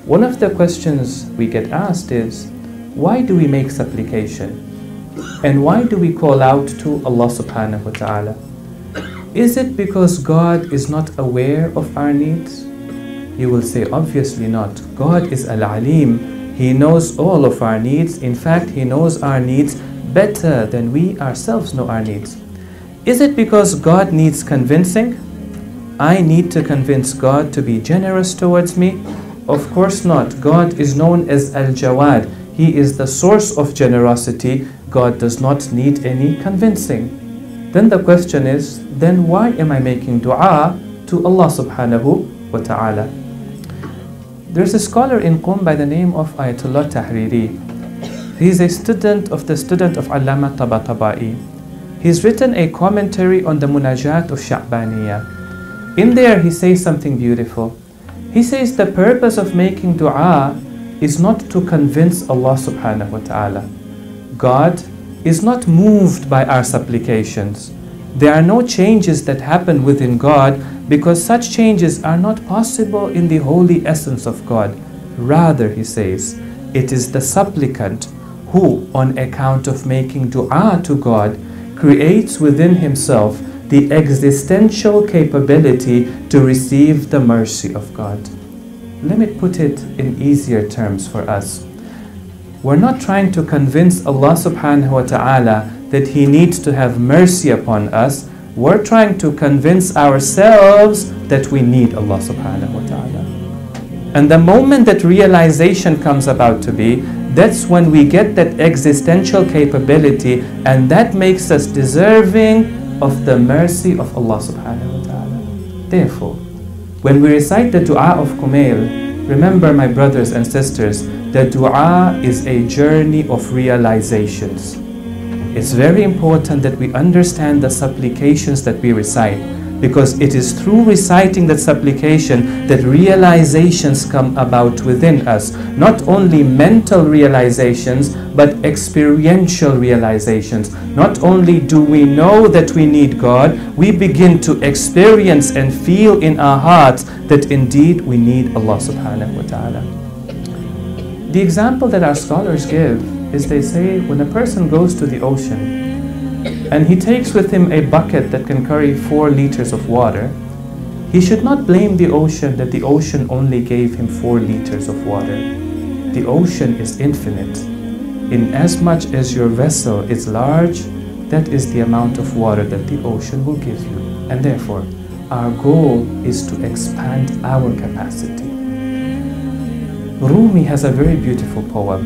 One of the questions we get asked is, why do we make supplication? And why do we call out to Allah subhanahu wa ta'ala? Is it because God is not aware of our needs? You will say, obviously not. God is Al-Alim. He knows all of our needs. In fact, He knows our needs better than we ourselves know our needs. Is it because God needs convincing? I need to convince God to be generous towards me? Of course not. God is known as Al-Jawad. He is the source of generosity. God does not need any convincing. Then the question is, then why am I making dua to Allah subhanahu wa ta'ala? There's a scholar in Qum by the name of Ayatollah Tahriri. He's a student of Allama Tabatabai. He's written a commentary on the Munajat of Sha'baniyah. In there he says something beautiful. He says the purpose of making dua is not to convince Allah subhanahu wa ta'ala. God is not moved by our supplications. There are no changes that happen within God because such changes are not possible in the holy essence of God. Rather, he says, it is the supplicant who, on account of making dua to God, creates within himself the existential capability to receive the mercy of God. Let me put it in easier terms for us. We're not trying to convince Allah subhanahu wa ta'ala that He needs to have mercy upon us. We're trying to convince ourselves that we need Allah subhanahu wa ta'ala. And the moment that realization comes about to be, that's when we get that existential capability, and that makes us deserving of the mercy of Allah subhanahu wa ta'ala. Therefore, when we recite the dua of Kumail, remember, my brothers and sisters, the dua is a journey of realizations. It's very important that we understand the supplications that we recite, because it is through reciting that supplication that realizations come about within us. Not only mental realizations, but experiential realizations. Not only do we know that we need God, we begin to experience and feel in our hearts that indeed we need Allah subhanahu wa ta'ala. The example that our scholars give is, they say, when a person goes to the ocean and he takes with him a bucket that can carry 4 liters of water, he should not blame the ocean that the ocean only gave him 4 liters of water. The ocean is infinite. In as much as your vessel is large, that is the amount of water that the ocean will give you. And therefore, our goal is to expand our capacity. Rumi has a very beautiful poem,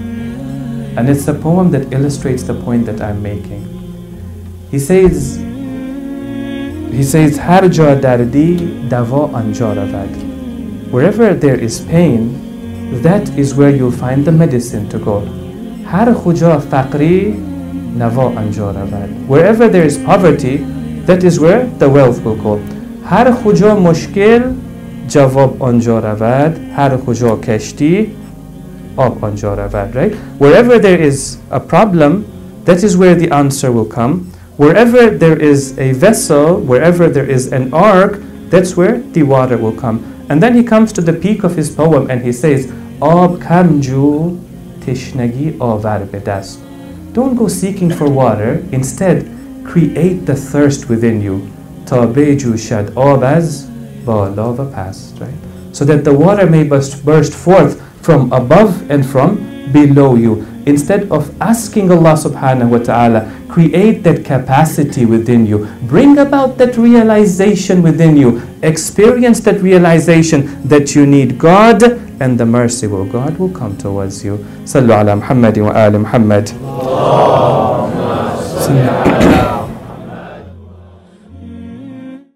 and it's a poem that illustrates the point that I'm making. He says, Har ja dardi dawa anja ravad. Wherever there is pain, that is where you'll find the medicine to go. Har khuja faqri nawa anja ravad. Wherever there is poverty, that is where the wealth will go. Har khuja mushkil jawab anja ravad. Har khuja kashti ab anja ravad. Right? Wherever there is a problem, that is where the answer will come. Wherever there is a vessel, wherever there is an ark, that's where the water will come. And then he comes to the peak of his poem and he says, Ab kamju tishnagi avar bedast. Don't go seeking for water. Instead, create the thirst within you. Ta beju shad abaz bala va past. Right? So that the water may burst forth from above and from below you. Instead of asking Allah subhanahu wa ta'ala, create that capacity within you. Bring about that realization within you. Experience that realization that you need God, and the mercy of God will come towards you. Sallu ala Muhammad wa ali Muhammad.